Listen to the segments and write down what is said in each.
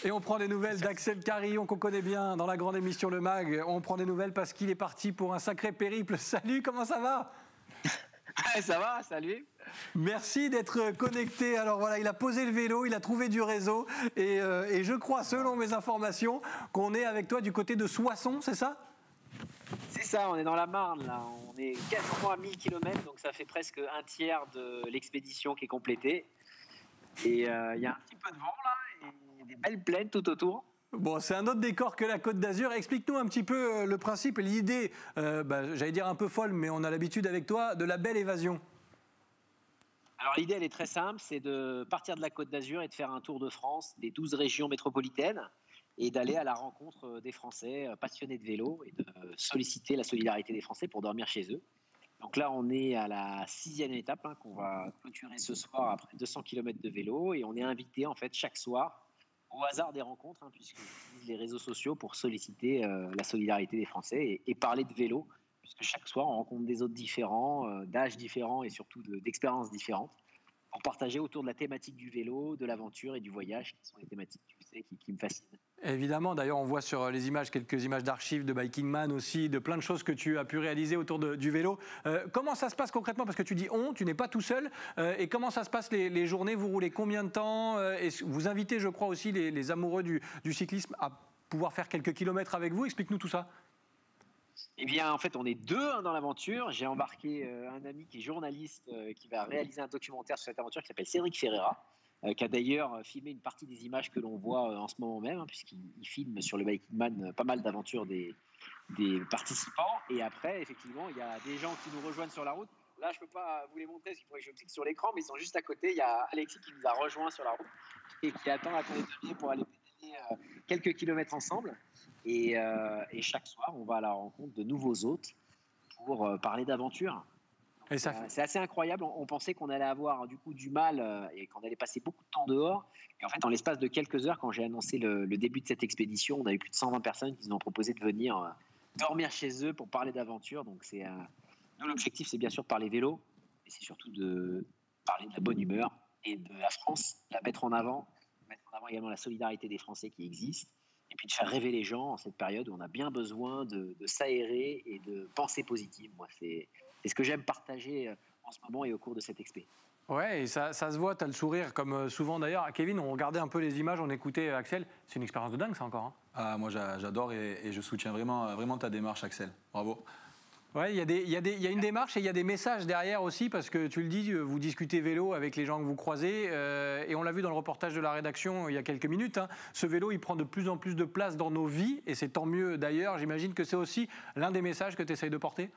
Et on prend des nouvelles d'Axel Carillon, qu'on connaît bien dans la grande émission Le Mag. On prend des nouvelles parce qu'il est parti pour un sacré périple. Salut, comment ça va? Ça va, salut. Merci d'être connecté. Alors voilà, il a posé le vélo, il a trouvé du réseau. Et je crois, selon mes informations, qu'on est avec toi du côté de Soissons, c'est ça? C'est ça, on est dans la Marne, là. On est quasiment à 1000 km, donc ça fait presque un tiers de l'expédition qui est complétée. Et il y a un petit peu de vent, là, et des belles plaines tout autour. Bon, c'est un autre décor que la Côte d'Azur. Explique-nous un petit peu le principe et l'idée, j'allais dire un peu folle, mais on a l'habitude avec toi, de la belle évasion. Alors l'idée, elle est très simple, c'est de partir de la Côte d'Azur et de faire un tour de France des 12 régions métropolitaines et d'aller à la rencontre des Français passionnés de vélo et de solliciter la solidarité des Français pour dormir chez eux. Donc là, on est à la 6e étape qu'on va clôturer ce soir après 200 km de vélo et on est invité en fait chaque soir au hasard des rencontres, puisqu'on utilise les réseaux sociaux pour solliciter la solidarité des Français et parler de vélo, puisque chaque soir, on rencontre des hôtes différents, d'âges différents et surtout d'expériences différentes, pour partager autour de la thématique du vélo, de l'aventure et du voyage, qui sont les thématiques, tu sais, qui me fascinent. Évidemment, d'ailleurs, on voit sur les images quelques images d'archives de Biking Man aussi, de plein de choses que tu as pu réaliser autour du vélo. Comment ça se passe concrètement? Parce que tu dis on, tu n'es pas tout seul. Et comment ça se passe les journées? Vous roulez combien de temps? Et vous invitez, je crois, aussi les amoureux du cyclisme à pouvoir faire quelques kilomètres avec vous. Explique-nous tout ça. Eh bien, en fait, on est deux dans l'aventure. J'ai embarqué un ami qui est journaliste, qui va réaliser un documentaire sur cette aventure qui s'appelle Cédric Ferreira, qui a d'ailleurs filmé une partie des images que l'on voit en ce moment même, puisqu'il filme sur le Biking Man pas mal d'aventures des participants. Et après, effectivement, il y a des gens qui nous rejoignent sur la route. Là, je ne peux pas vous les montrer parce qu'il faudrait que je clique sur l'écran, mais ils sont juste à côté. Il y a Alexis qui nous a rejoints sur la route et qui attend à ton établi pour aller pédaler quelques kilomètres ensemble. Et chaque soir, on va à la rencontre de nouveaux hôtes pour parler d'aventure. C'est assez incroyable. On pensait qu'on allait avoir du coup du mal et qu'on allait passer beaucoup de temps dehors. Et en fait, en l'espace de quelques heures, quand j'ai annoncé le début de cette expédition, on a eu plus de 120 personnes qui nous ont proposé de venir dormir chez eux pour parler d'aventure. Donc, nous, l'objectif, c'est bien sûr de parler vélo, mais c'est surtout de parler de la bonne humeur et de la France, mettre en avant également la solidarité des Français qui existent. Et puis de faire rêver les gens en cette période où on a bien besoin de s'aérer et de penser positive. Moi, c'est ce que j'aime partager en ce moment et au cours de cette expé. Ouais, et ça se voit, tu as le sourire, comme souvent d'ailleurs. Kevin, on regardait un peu les images, on écoutait Axel. C'est une expérience de dingue, ça encore. Moi, j'adore et je soutiens vraiment ta démarche, Axel. Bravo. Ouais, il y a une démarche et il y a des messages derrière aussi, parce que tu le dis, vous discutez vélo avec les gens que vous croisez, et on l'a vu dans le reportage de la rédaction il y a quelques minutes, ce vélo, il prend de plus en plus de place dans nos vies, et c'est tant mieux d'ailleurs. J'imagine que c'est aussi l'un des messages que tu essayes de porter.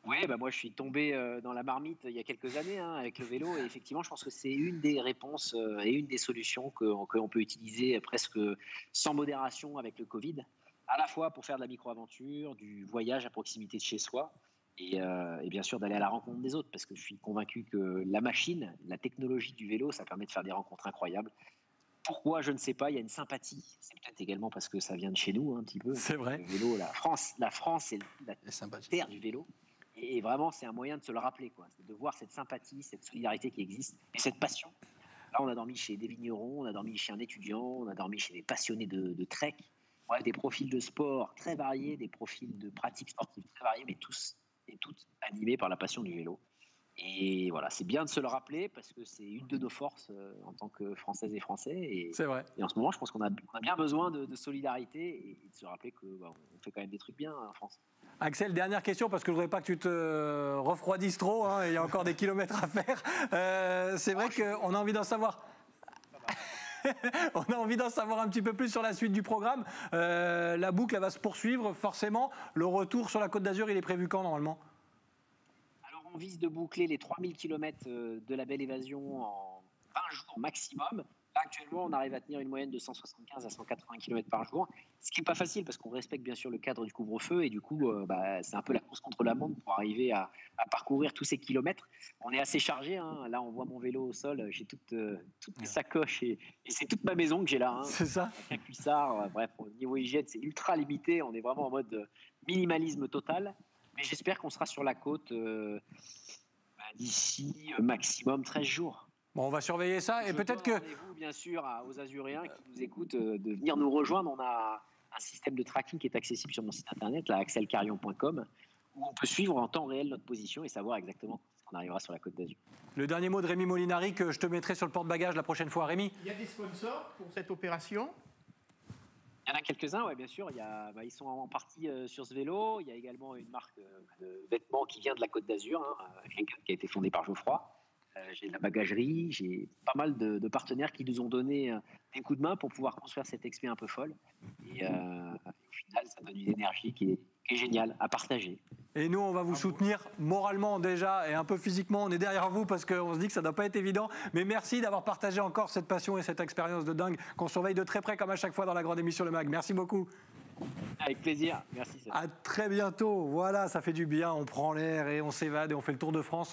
Oui, moi je suis tombé dans la marmite il y a quelques années avec le vélo, et effectivement je pense que c'est une des réponses et une des solutions que l'on peut utiliser presque sans modération avec le Covid, à la fois pour faire de la micro-aventure, du voyage à proximité de chez soi, et bien sûr d'aller à la rencontre des autres, parce que je suis convaincu que la machine, la technologie du vélo, ça permet de faire des rencontres incroyables. Pourquoi, je ne sais pas, il y a une sympathie. C'est peut-être également parce que ça vient de chez nous un petit peu. C'est vrai. Le vélo, la France est la terre du vélo. Et vraiment, c'est un moyen de se le rappeler, c'est de voir cette sympathie, cette solidarité qui existe et cette passion. Là, on a dormi chez des vignerons, on a dormi chez un étudiant, on a dormi chez des passionnés de trek. Ouais, des profils de sport très variés, des profils de pratiques sportives très variés, mais tous et toutes animés par la passion du vélo. Et voilà, c'est bien de se le rappeler parce que c'est une de nos forces en tant que Françaises et Français. C'est vrai. Et en ce moment, je pense qu'on a bien besoin de solidarité et de se rappeler qu'on fait quand même des trucs bien en France. Axel, dernière question, parce que je ne voudrais pas que tu te refroidisses trop, il y a encore des kilomètres à faire. C'est vrai qu'on a envie d'en savoir. On a envie d'en savoir un petit peu plus sur la suite du programme. La boucle, elle va se poursuivre, forcément. Le retour sur la Côte d'Azur, il est prévu quand, normalement? Alors, on vise de boucler les 3000 km de la belle évasion en 20 jours maximum. Là, actuellement, on arrive à tenir une moyenne de 175 à 180 km par jour, ce qui n'est pas facile parce qu'on respecte bien sûr le cadre du couvre-feu et du coup, c'est un peu la course contre la montre pour arriver à parcourir tous ces kilomètres. On est assez chargé, Là, on voit mon vélo au sol, j'ai toutes mes sacoches et c'est toute ma maison que j'ai là. C'est ça. Un cuissard, bref, au niveau hygiène, c'est ultra limité. On est vraiment en mode minimalisme total. Mais j'espère qu'on sera sur la côte d'ici maximum 13 jours. Bon, on va surveiller ça et peut-être que... Rendez-vous, bien sûr, aux Azuréens qui nous écoutent, de venir nous rejoindre. On a un système de tracking qui est accessible sur mon site internet, là, axelcarion.com, où on peut suivre en temps réel notre position et savoir exactement quand on arrivera sur la Côte d'Azur. Le dernier mot de Rémi Molinari que je te mettrai sur le porte-bagages la prochaine fois. Rémi? Il y a des sponsors pour cette opération? Il y en a quelques-uns, ouais, bien sûr. Ils sont en partie sur ce vélo. Il y a également une marque de vêtements qui vient de la Côte d'Azur, qui a été fondée par Geoffroy. J'ai de la bagagerie, j'ai pas mal de partenaires qui nous ont donné des coups de main pour pouvoir construire cette expé un peu folle. Et au final, ça donne une énergie qui est géniale à partager. Et nous, on va vous soutenir moralement déjà et un peu physiquement. On est derrière vous parce qu'on se dit que ça ne doit pas être évident. Mais merci d'avoir partagé encore cette passion et cette expérience de dingue qu'on surveille de très près comme à chaque fois dans la grande émission Le Mag. Merci beaucoup. Avec plaisir. Merci. À très bientôt. Voilà, ça fait du bien. On prend l'air et on s'évade et on fait le tour de France.